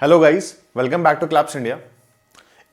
Hello guys, welcome back to Claps India.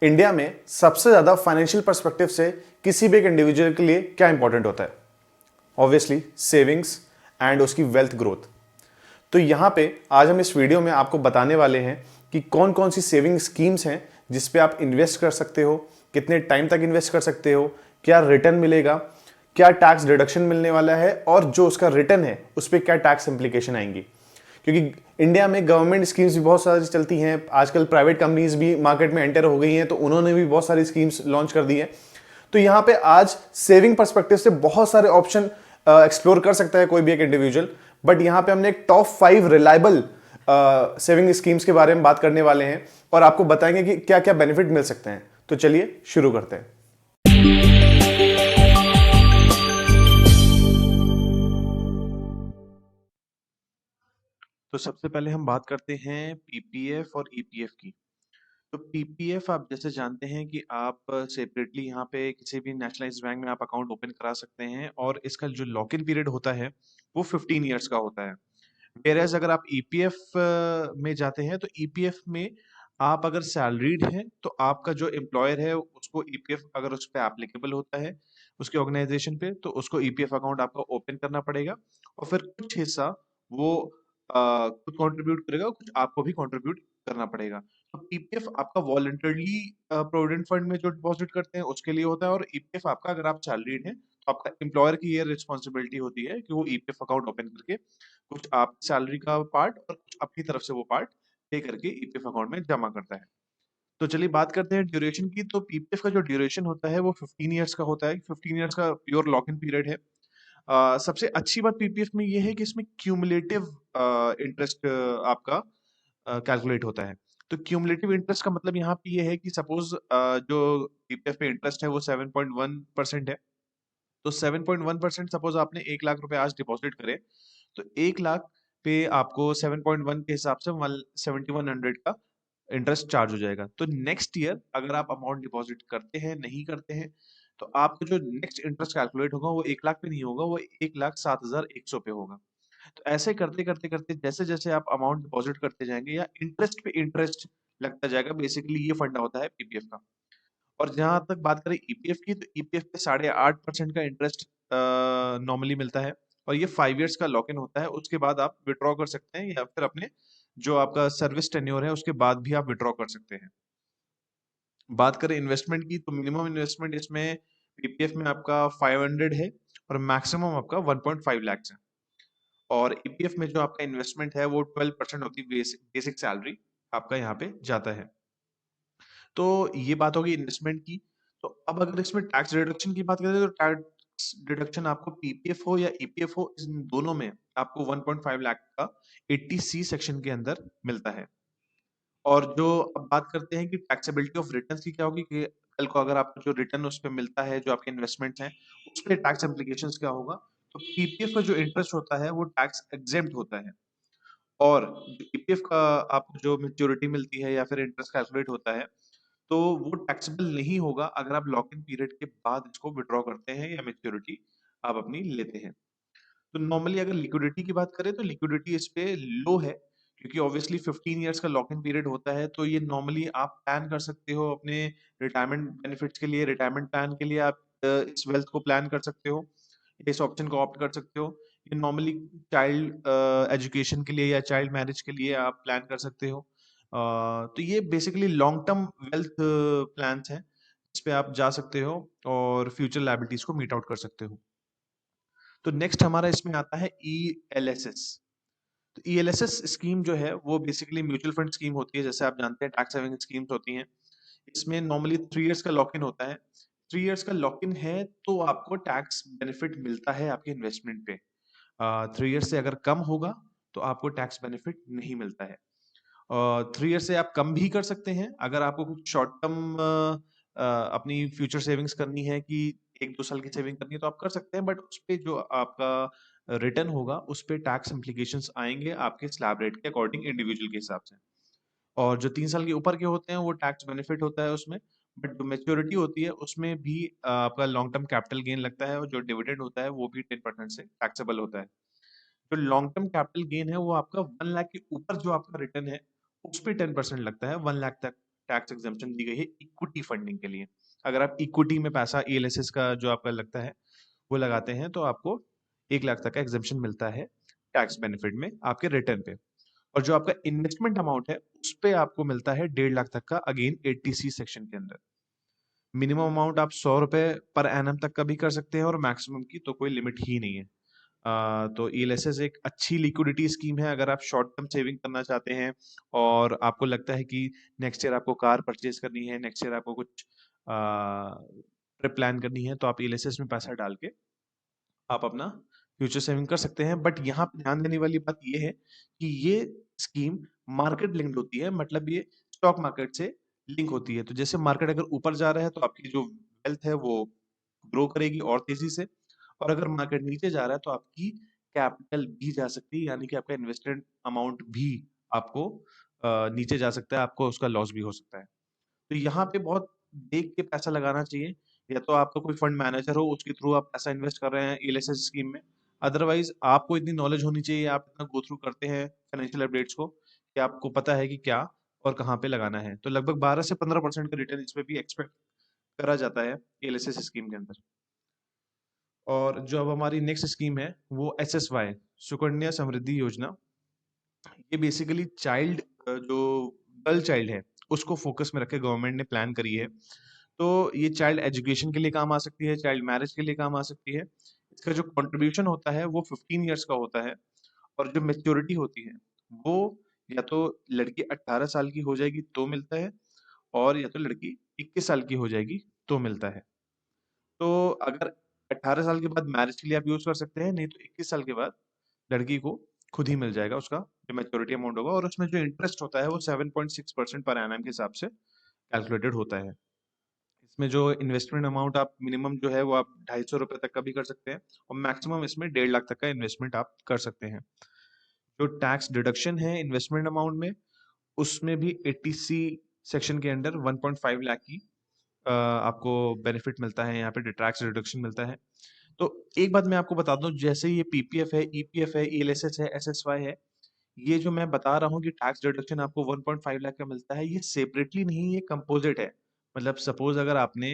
India में सबसे ज्यादा फाइनेंशियल पर्सपेक्टिव से किसी भी एक इंडिविजुअल के लिए क्या इंपॉर्टेंट होता है? ऑब्वियसली सेविंग्स एंड उसकी वेल्थ ग्रोथ। तो यहां पे आज हम इस वीडियो में आपको बताने वाले हैं कि कौन कौन सी सेविंग स्कीम्स हैं जिस पे आप इन्वेस्ट कर सकते हो, कितने टाइम तक इन्वेस्ट कर सकते हो, क्या रिटर्न मिलेगा, क्या टैक्स डिडक्शन मिलने वाला है और जो उसका रिटर्न है उस पर क्या टैक्स इंप्लीकेशन आएंगी। क्योंकि इंडिया में गवर्नमेंट स्कीम्स भी बहुत सारी चलती हैं, आजकल प्राइवेट कंपनीज भी मार्केट में एंटर हो गई हैं, तो उन्होंने भी बहुत सारी स्कीम्स लॉन्च कर दी हैं। तो यहाँ पे आज सेविंग पर्सपेक्टिव से बहुत सारे ऑप्शन एक्सप्लोर कर सकता है कोई भी एक इंडिविजुअल, बट यहाँ पे हमने एक टॉप 5 रिलायबल सेविंग स्कीम्स के बारे में बात करने वाले हैं और आपको बताएंगे कि क्या क्या बेनिफिट मिल सकते हैं। तो चलिए शुरू करते हैं। तो सबसे पहले हम बात करते हैं पीपीएफ और ईपीएफ की। तो पीपीएफ आप जैसे जानते हैं कि आप सेपरेटली यहाँ पे किसी भी नेशनलाइज्ड बैंक में आप अकाउंट ओपन करा सकते हैं और इसका जो लॉक इन पीरियड होता है वो 15 इयर्स का होता है। वेयरएज अगर आप ईपीएफ में जाते हैं तो ईपीएफ में आप अगर सैलरीड हैं तो आपका जो एम्प्लॉयर है उसको ईपीएफ अगर उस पर एप्लीकेबल होता है उसके ऑर्गेनाइजेशन पे तो उसको ईपीएफ अकाउंट आपका ओपन करना पड़ेगा और फिर कुछ हिस्सा वो खुद कंट्रीब्यूट करेगा, कुछ आपको भी कंट्रीब्यूट करना पड़ेगा। तो पीपीएफ आपका वॉलंटरली प्रोविडेंट फंड में जो डिपॉजिट करते हैं उसके लिए होता है और ईपीएफ आपका अगर आप सैलरीड हैं तो आपका एम्प्लॉयर की ये रिस्पॉन्सिबिलिटी होती है कि वो ईपीएफ अकाउंट ओपन करके कुछ आप सैलरी का पार्ट और कुछ अपनी तरफ से वो पार्ट पे करके ईपीएफ अकाउंट में जमा करता है। तो चलिए बात करते हैं ड्यूरेशन की। तो पीपीएफ का जो ड्यूरेशन होता है वो 15 इयर्स का होता है। 15 इयर्स का प्योर लॉक इन पीरियड है। सबसे अच्छी बात पीपीएफ में ये है कि इसमें क्यूमुलेटिव इंटरेस्ट आपका कैलकुलेट होता है। तो क्यूमुलेटिव इंटरेस्ट का मतलब यहाँ पे ये है कि सपोज जो पीपीएफ में इंटरेस्ट है वो 7.1% है। तो 7.1% सपोज आपने 1 लाख रुपए आज डिपॉजिट करे तो 1 लाख पे आपको 7.1 के हिसाब से 1,7,100 का इंटरेस्ट चार्ज हो जाएगा। तो नेक्स्ट ईयर अगर आप अमाउंट डिपॉजिट करते हैं नहीं करते हैं तो आपको जो नेक्स्ट इंटरेस्ट कैलकुलेट होगा वो 1 लाख पे नहीं होगा, वो 1,07,100 पे होगा। तो ऐसे करते करते करते जैसे जैसे आप अमाउंट डिपॉजिट करते जाएंगे या इंटरेस्ट पे इंटरेस्ट लगता जाएगा। बेसिकली ये फंडा होता है पीपीएफ का। और जहां तक बात करें ईपीएफ की तो ईपीएफ पे 8.5% का इंटरेस्ट नॉर्मली मिलता है और ये 5 इयर्स का लॉक इन होता है। उसके बाद आप विड्रॉ कर सकते हैं या फिर अपने जो आपका सर्विस टेन्योर है उसके बाद भी आप विड्रॉ कर सकते हैं। बात करें इन्वेस्टमेंट की तो मिनिमम इन्वेस्टमेंट इसमें पीपीएफ में आपका 500 है और मैक्सिमम आपका 1.5 लाख है। और ईपीएफ में जो आपका इन्वेस्टमेंट है वो 12% ऑफ द बेसिक सैलरी आपका यहाँ पे जाता है। तो ये बात होगी इन्वेस्टमेंट की। तो अब अगर इसमें टैक्स डिडक्शन की बात करें तो टैक्स डिडक्शन आपको पीपीएफ हो या ईपीएफ हो इन दोनों में आपको 1.5 लाख का 80C सेक्शन के अंदर मिलता है। और जो अब बात करते हैं कि टैक्सेबिलिटी ऑफ रिटर्न्स की क्या होगी कि कल को अगर आपको जो रिटर्न उस पे मिलता है जो आपके इन्वेस्टमेंट्स हैं उस पे टैक्स इम्प्लीकेशंस क्या होगा। तो पीपीएफ का जो इंटरेस्ट होता है वो टैक्स एग्जेम्प्ट होता है और जो ईपीएफ का आपको जो मैच्योरिटी मिलती है या फिर इंटरेस्ट कैलकुलेट होता है तो वो टैक्सेबल नहीं होगा अगर आप लॉक इन पीरियड के बाद इसको विड्रॉ करते हैं या मैच्योरिटी आप अपनी लेते हैं। तो नॉर्मली अगर लिक्विडिटी की बात करें तो लिक्विडिटी इस पे लो है क्योंकि ऑब्वियसली 15 इयर्स का लॉक इन पीरियड होता है। तो ये नॉर्मली आप प्लान कर सकते हो अपने रिटायरमेंट बेनिफिट्स के लिए, रिटायरमेंट प्लान के लिए आप इस वेल्थ को प्लान कर सकते हो, इस ऑप्शन को ऑप्ट कर सकते हो। ये नॉर्मली चाइल्ड एजुकेशन के लिए या चाइल्ड मैरिज के लिए आप प्लान कर सकते हो। तो ये basically long term wealth plans हैं इस पे आप जा सकते हो और फ्यूचर लायबिलिटीज को मीट आउट कर सकते हो। तो नेक्स्ट हमारा इसमें आता है ईएलएसएस। तो ईएलएसएस स्कीम जो है वो बेसिकली म्यूचुअल फंड स्कीम होती है। जैसे आप जानते हैं टैक्स सेविंग स्कीम्स होती हैं। इसमें नॉर्मली 3 इयर्स का लॉक इन होता है। 3 इयर्स का लॉक इन है तो आपको टैक्स बेनिफिट मिलता है आपके इन्वेस्टमेंट पे। 3 इयर्स से अगर कम होगा तो आपको टैक्स बेनिफिट नहीं मिलता है। 3 इयर्स से आप कम भी कर सकते हैं अगर आपको कुछ शॉर्ट टर्म अपनी फ्यूचर सेविंग्स करनी है कि 1-2 साल की सेविंग करनी है तो आप कर सकते हैं, बट उस पे जो आपका रिटर्न होगा उस पे टैक्स इम्प्लीकेशंस आएंगे आपके स्लैब रेट के अकॉर्डिंग इंडिविजुअल के हिसाब से। और जो 3 साल के ऊपर के होते हैं वो टैक्स बेनिफिट होता है उसमें। बट जो मेच्योरिटी होती है उसमें भी आपका लॉन्ग टर्म कैपिटल गेन लगता है और जो डिविडेंड होता है वो भी 10% से टैक्सेबल होता है। जो लॉन्ग टर्म कैपिटल गेन है वो आपका 1 लाख के ऊपर जो आपका रिटर्न है उस पे 10% लगता है। 1 लाख तक टैक्स एग्जेम्पशन दी गई है इक्विटी फंडिंग के लिए। अगर आप इक्विटी में पैसा ईएलएसएस का जो आपका लगता है वो लगाते हैं तो आपको 1 लाख तक का एग्जेम्पशन मिलता है टैक्स बेनिफिट में आपके रिटर्न पे। और जो आपका इन्वेस्टमेंट अमाउंट है उस पे आपको मिलता है 1.5 लाख तक का, अगेन 80C सेक्शन के अंदर। मिनिमम अमाउंट आप 100 रुपए पर एनम तक का भी कर सकते हैं और मैक्सिमम की तो कोई लिमिट ही नहीं है। तो ईएलएसएस एक अच्छी लिक्विडिटी स्कीम है अगर आप शॉर्ट टर्म सेविंग करना चाहते हैं और आपको लगता है कि नेक्स्ट ईयर आपको कार परचेज करनी है, नेक्स्ट ईयर आपको कुछ ट्रिप प्लान करनी है, तो आप ईएलएसएस में पैसा डाल के आप अपना फ्यूचर सेविंग कर सकते हैं। बट यहाँ पे ध्यान देने वाली बात ये है कि ये स्कीम मार्केट लिंक्ड होती है, मतलब ये स्टॉक मार्केट से लिंक होती है। तो जैसे मार्केट अगर ऊपर जा रहा है तो आपकी जो वेल्थ है वो ग्रो करेगी और तेजी से, और अगर मार्केट नीचे जा रहा है तो आपकी कैपिटल भी जा सकती है, यानी कि आपका इन्वेस्टेड अमाउंट भी आपको नीचे जा सकता है, आपको उसका लॉस भी हो सकता है। तो यहाँ पे बहुत देख के पैसा लगाना चाहिए। या तो आपका कोई फंड मैनेजर हो, उसके थ्रू आप पैसा इन्वेस्ट कर रहे हैं ईएलएसएस स्कीम में। अदरवाइज आपको इतनी नॉलेज होनी चाहिए, आप इतना गो थ्रू करते हैं फाइनेंशियल अपडेट्स को कि आपको पता है कि क्या और कहाँ पे लगाना है। तो लगभग 12 से 15% का रिटर्न इसमें भी एक्सपेक्ट करा जाता है ईएलएसएस स्कीम के अंदर। और जो अब हमारी नेक्स्ट स्कीम है वो एसएसवाई, सुकन्या समृद्धि योजना। ये बेसिकली चाइल्ड, जो गर्ल चाइल्ड है उसको फोकस में रखे गवर्नमेंट ने प्लान करी है। तो ये चाइल्ड एजुकेशन के लिए काम आ सकती है, चाइल्ड मैरिज के लिए काम आ सकती है। इसका जो कंट्रीब्यूशन होता है वो 15 ईयर्स का होता है, और जो मेच्योरिटी होती है वो या तो लड़की 18 साल की हो जाएगी तो मिलता है, और या तो लड़की 21 साल की हो जाएगी तो मिलता है। तो अगर 18 साल के बाद मैरिज के लिए आप यूज कर सकते हैं, नहीं तो 21 साल के बाद लड़की को खुद ही मिल जाएगा उसका जो मैच्योरिटी अमाउंट होगा, और उसमें जो इंटरेस्ट होता है वो 7.6% पर एनम के हिसाब से कैलकुलेटेड होता है। इसमें जो इन्वेस्टमेंट अमाउंट आप मिनिमम जो है वो आप 250 रुपए तक का भी कर सकते हैं, और मैक्सिमम इसमें 1.5 लाख तक का इन्वेस्टमेंट आप कर सकते हैं। जो टैक्स डिडक्शन है इन्वेस्टमेंट अमाउंट में, उसमें भी 80C सेक्शन के अंडर 1.5 लाख की आपको बेनिफिट मिलता है, यहाँ पे टैक्स रिडक्शन मिलता है। तो एक बात मैं आपको बता दूं, जैसे ये पीपीएफ है, ईपीएफ है, ईएलएसएस है, एसएसवाई है, ये जो मैं बता रहा हूँ कि टैक्स डिडक्शन आपको 1.5 लाख का मिलता है, ये सेपरेटली नहीं, ये कंपोजिट है। मतलब सपोज अगर आपने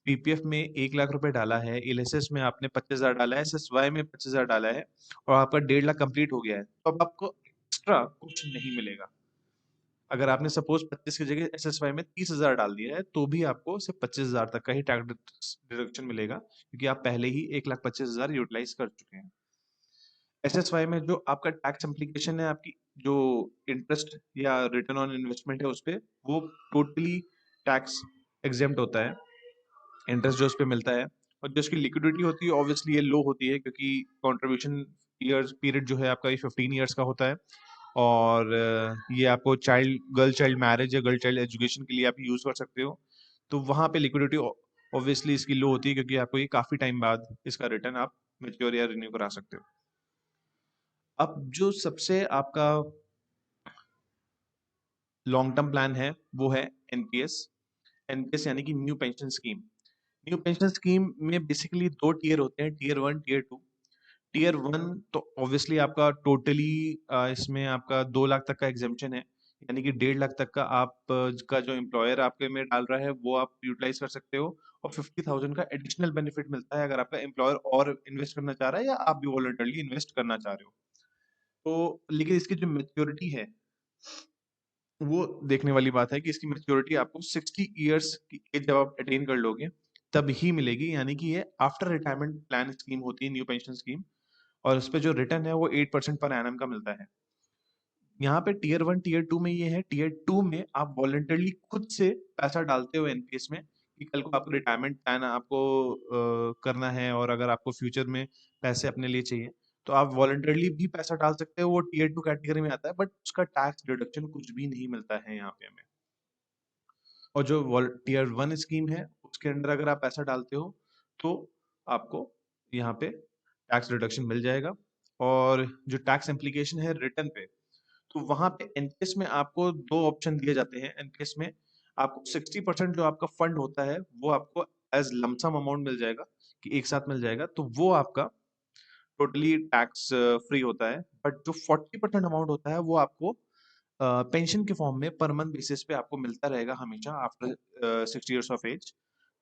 पीपीएफ में 1 लाख रुपए डाला है, ईएलएसएस में आपने 25,000 डाला है, एसएसवाई में 25,000 डाला है, और आपका 1.5 लाख कंप्लीट हो गया है, तो अब आपको एक्स्ट्रा कुछ नहीं मिलेगा। अगर आपने सपोज 25 की जगह एसएसवाई में 30,000 डाल दिया है तो भी आपको सिर्फ 25,000 तक का ही टैक्स डिडक्शन मिलेगा, क्योंकि आप पहले ही 1,25,000 यूटिलाइज कर चुके हैं। एसएसवाई में जो आपका टैक्स इम्प्लीकेशन है, आपकी जो इंटरेस्ट या रिटर्न ऑन इन्वेस्टमेंट है उस पे, वो टोटली टैक्स एग्जेम्प्ट होता है, इंटरेस्ट जो उस पे मिलता है। और जो उसकी लिक्विडिटी होती है ऑब्वियसली ये लो होती है, क्योंकि कंट्रीब्यूशन ईयर्स पीरियड जो है आपका ये 15 ईयर्स का होता है, और ये आपको गर्ल चाइल्ड मैरिज या गर्ल चाइल्ड एजुकेशन के लिए आप यूज कर सकते हो। तो वहां पे लिक्विडिटी ऑब्वियसली इसकी लो होती है, क्योंकि आपको ये काफी टाइम बाद इसका रिटर्न आप मेच्योर या रिन्यू करा सकते हो। अब जो सबसे आपका लॉन्ग टर्म प्लान है वो है एनपीएस। एनपीएस यानी कि new pension scheme. New pension scheme में बेसिकली दो टीयर होते हैं, टीयर 1, टीयर 2। टीयर 1 तो ऑब्वियसली आपका टोटली इसमें आपका 2 लाख तक का एग्जेम्पशन है, यानी कि 1.5 लाख तक का आप का जो एम्प्लॉयर आपके में डाल रहा है वो आप यूटिलाइज कर सकते हो, और 50,000 का एडिशनल बेनिफिट मिलता है अगर आपका एम्प्लॉयर और इन्वेस्ट करना चाह रहा है या आप भी वॉलंटरली इन्वेस्ट करना चाह रहे हो। तो लेकिन इसकी जो मेच्योरिटी है वो देखने वाली बात है कि इसकी मेच्योरिटी आपको 60 ईयर्स की एज जब आप अटेन कर लोगे तब ही मिलेगी, यानी कि ये आफ्टर रिटायरमेंट प्लान स्कीम होती है, न्यू पेंशन स्कीम। और उस पे जो रिटर्न है वो 8% पर एनम का मिलता है। यहाँ पे टीयर 1, टीयर 2 में ये है, टीयर 2 में आप वॉलंटरली खुद से पैसा डालते हो एनपीएस में, कि कल को आपको रिटायरमेंट प्लान आपको करना है, और अगर आपको फ्यूचर में पैसे अपने लिए चाहिए तो आप वॉलंटरली भी पैसा डाल सकते हो, वो टीयर 2 कैटेगरी में आता है, बट उसका टैक्स डिडक्शन कुछ भी नहीं मिलता है यहाँ पे हमें। और जो टीयर 1 स्कीम है उसके अंदर अगर आप पैसा डालते हो तो आपको यहाँ पे टैक्स डिडक्शन मिल जाएगा। और जो टैक्स इम्प्लीकेशन है रिटर्न पे, तो वहां पे एनपीएस में आपको दो ऑप्शन दिए जाते हैं। एनपीएस में आपको 60% जो आपका फंड होता है वो आपको एज लमसम अमाउंट मिल जाएगा, कि एक साथ मिल जाएगा, तो वो आपका टोटली टैक्स फ्री होता है। बट जो 40% अमाउंट होता है वो आपको पेंशन के फॉर्म में पर मंथ बेसिस पे आपको मिलता रहेगा हमेशा आफ्टर 60 इयर्स ऑफ एज।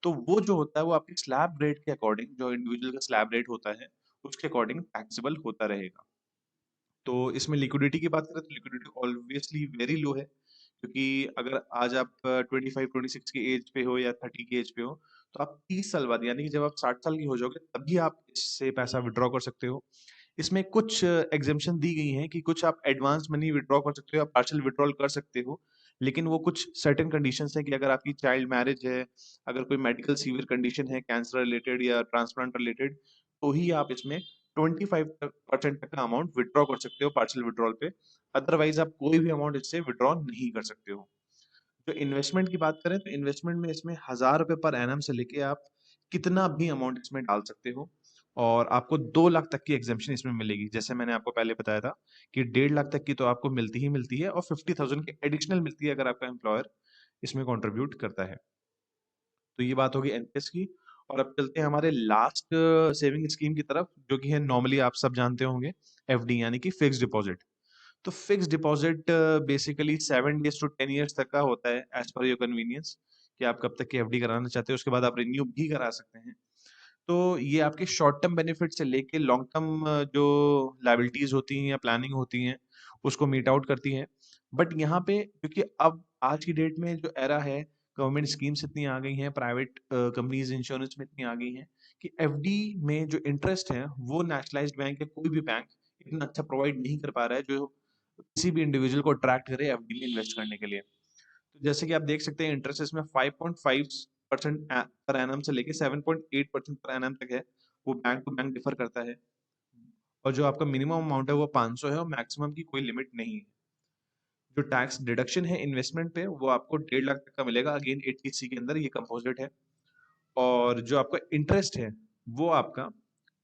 तो वो जो होता है वो आपकी स्लैब रेट के अकॉर्डिंग, जो इंडिविजुअल का स्लैब रेट होता है उसके अकॉर्डिंग टैक्सेबल होता रहेगा। तो इसमें लिक्विडिटी की बात करें तो लिक्विडिटी ऑब्वियसली वेरी लो है, क्योंकि अगर आज आप 25-26 की एज पे हो या 30 की एज पे हो, तो आप 30 साल बाद यानी कि जब आप 60 साल के हो जाओगे तभी आप इससे पैसा विड्रॉ कर सकते हो। इसमें कुछ एग्जेम्पशन दी गई हैं कि कुछ आप एडवांस मनी विड्रॉ कर सकते हो, आप पार्शियल विड्रॉल कर सकते हो, लेकिन वो कुछ सर्टेन कंडीशंस हैं कि अगर आपकी चाइल्ड मैरिज है, अगर कोई मेडिकल सीवियर कंडीशन है, कैंसर रिलेटेड या ट्रांसप्लांट रिलेटेड, तो ही आप इसमें 25% तक का अमाउंट विड्रॉ कर सकते हो पार्शियल विड्रॉल पे। अदरवाइज आप कोई भी अमाउंट इससे विड्रॉ नहीं कर सकते हो। जो इन्वेस्टमेंट की बात करें तो इन्वेस्टमेंट में इसमें 1000 रुपए पर एनम से लेके आप कितना भी अमाउंट इसमें डाल सकते हो, और आपको 2 लाख तक की एग्जेम्पशन इसमें मिलेगी। जैसे मैंने आपको पहले बताया था कि 1.5 लाख तक की तो आपको मिलती ही मिलती है, और 50,000 की एडिशनल मिलती है अगर आपका एम्प्लॉयर इसमें कंट्रीब्यूट करता है। तो ये बात होगी एनपीएस की। और अब चलते हैं हमारे लास्ट सेविंग स्कीम की तरफ, जो कि है नॉर्मली आप सब जानते होंगे, एफडी यानी कि फिक्स डिपॉजिट। तो fix deposit basically 7 days to 10 years तक का होता है, एज पर योर कन्वीनियंस, कि आप कब तक की एफडी कराना चाहते हो, उसके बाद आप रिन्यू भी करा सकते हैं। तो ये आपके शॉर्ट टर्म बेनिफिट से लेके लॉन्ग टर्म जो लायबिलिटीज होती हैं या प्लानिंग होती हैं उसको मीट आउट करती हैं। बट यहाँ पे क्योंकि अब आज की डेट में जो एरा है, गवर्नमेंट स्कीम्स इतनी आ गई हैं, प्राइवेट कंपनीज इंश्योरेंस में इतनी आ गई हैं कि एफडी में जो इंटरेस्ट है वो नेशनलाइज्ड बैंक या कोई भी बैंक इतना अच्छा प्रोवाइड नहीं कर पा रहा है जो किसी भी इंडिविजुअल को अट्रैक्ट करे एफडी में इन्वेस्ट करने के लिए। तो जैसे कि आप देख सकते हैं इंटरेस्ट इसमें 5.5% पर एनम से लेके 7.8% पर एनम तक है। वो बैंक टू बैंक डिफर करता है, और जो आपका मिनिमम अमाउंट है वो 500 है, और मैक्सिमम की कोई लिमिट नहीं है। जो टैक्स डिडक्शन है इन्वेस्टमेंट पे वो आपको 1.5 लाख तक का मिलेगा, अगेन 80C के अंदर, ये कंपोजिट है। और जो आपका इंटरेस्ट है वो आपका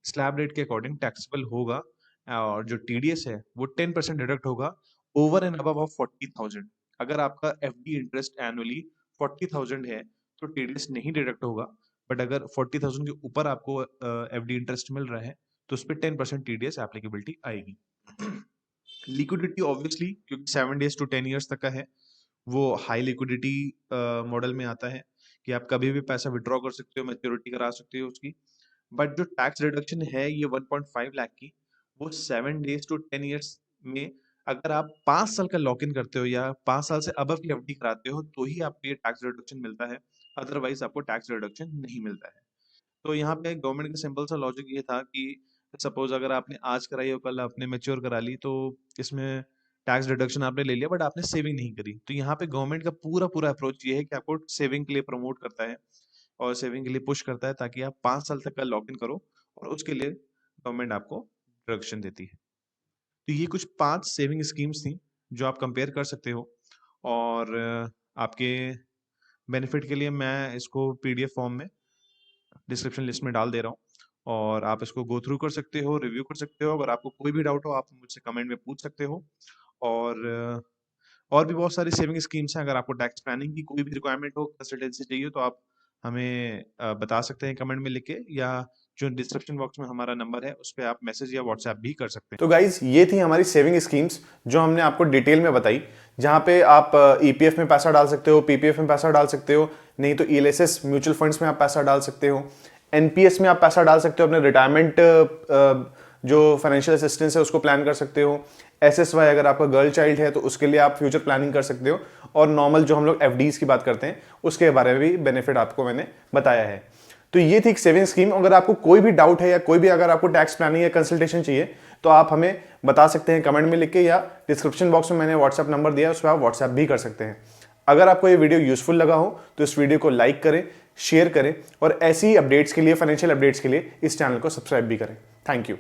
स्लैब रेट के अकॉर्डिंग टैक्सेबल होगा, और जो टीडीएस है वो 10% डिडक्ट होगा ओवर एंड अबव ऑफ 40,000। अगर आपका एफडी इंटरेस्ट एनुअली 40,000 है तो टीडीएस नहीं डिडक्ट होगा, बट अगर 40,000 के ऊपर आपको एफडी इंटरेस्ट मिल रहा है तो उस पर 10% टीडीएस एप्लीकेबिलिटी आएगी। लिक्विडिटी ऑब्वियसली क्योंकि 7 days to 10 years तक का है, वो हाई लिक्विडिटी मॉडल में आता है कि आप कभी भी पैसा विड्रॉ कर सकते हो, मैच्योरिटी करा सकते हो उसकी। बट जो टैक्स रिडक्शन है ये 1.5 लाख की, वो 7 days to 10 years में अगर आप 5 साल का लॉक इन करते हो या 5 साल से अबव की एफडी कराते हो तो ही आपको ये टैक्स रिडक्शन मिलता है, अदरवाइज आपको टैक्स रिडक्शन नहीं मिलता है। तो यहाँ पे गवर्नमेंट का सिंपल सा लॉजिक ये था कि सपोज अगर आपने आज कराई और कल आपने मैच्योर करा ली तो इसमें टैक्स डिडक्शन आपने ले लिया बट आपने सेविंग नहीं करी। तो यहाँ पे गवर्नमेंट का पूरा पूरा अप्रोच ये है कि आपको सेविंग के लिए प्रमोट करता है और सेविंग के लिए पुश करता है ताकि आप 5 साल तक का लॉक इन करो, और उसके लिए गवर्नमेंट आपको डिडक्शन देती है। तो ये कुछ 5 सेविंग स्कीम्स थी जो आप कंपेयर कर सकते हो, और आपके बेनिफिट के लिए मैं इसको पीडीएफ फॉर्म में डिस्क्रिप्शन लिस्ट में डाल दे रहा हूँ, और आप इसको गो थ्रू कर सकते हो, रिव्यू कर सकते हो। अगर आपको कोई भी डाउट हो आप मुझसे कमेंट में पूछ सकते हो। और भी बहुत सारी सेविंग स्कीम्स हैं। अगर आपको टैक्स प्लानिंग की कोई भी रिक्वायरमेंट हो, कंसल्टेंसी चाहिए, तो आप हमें बता सकते हैं कमेंट में लिख के, या जो डिस्क्रिप्शन बॉक्स में हमारा नंबर है उस पर आप मैसेज या व्हाट्सएप भी कर सकते हैं। तो गाइज ये थी हमारी सेविंग स्कीम्स जो हमने आपको डिटेल में बताई, जहां पे आप ईपीएफ में पैसा डाल सकते हो, पीपीएफ में पैसा डाल सकते हो, नहीं तो ईएलएसएस म्यूचुअल फंड्स में आप पैसा डाल सकते हो, एनपीएस में आप पैसा डाल सकते हो, अपने रिटायरमेंट जो फाइनेंशियल असिस्टेंस है उसको प्लान कर सकते हो, एसएसवाई अगर आपका गर्ल चाइल्ड है तो उसके लिए आप फ्यूचर प्लानिंग कर सकते हो, और नॉर्मल जो हम लोग एफडीज की बात करते हैं उसके बारे में भी बेनिफिट आपको मैंने बताया है। तो ये थी एक सेविंग स्कीम। अगर आपको कोई भी डाउट है या कोई भी अगर आपको टैक्स प्लानिंग या कंसल्टेशन चाहिए तो आप हमें बता सकते हैं कमेंट में लिख के, या डिस्क्रिप्शन बॉक्स में मैंने व्हाट्सएप नंबर दिया है उस पर आप व्हाट्सएप भी कर सकते हैं। अगर आपको ये वीडियो यूजफुल लगा हो तो इस वीडियो को लाइक करें, शेयर करें, और ऐसी अपडेट्स के लिए, फाइनेंशियल अपडेट्स के लिए इस चैनल को सब्सक्राइब भी करें। Thank you.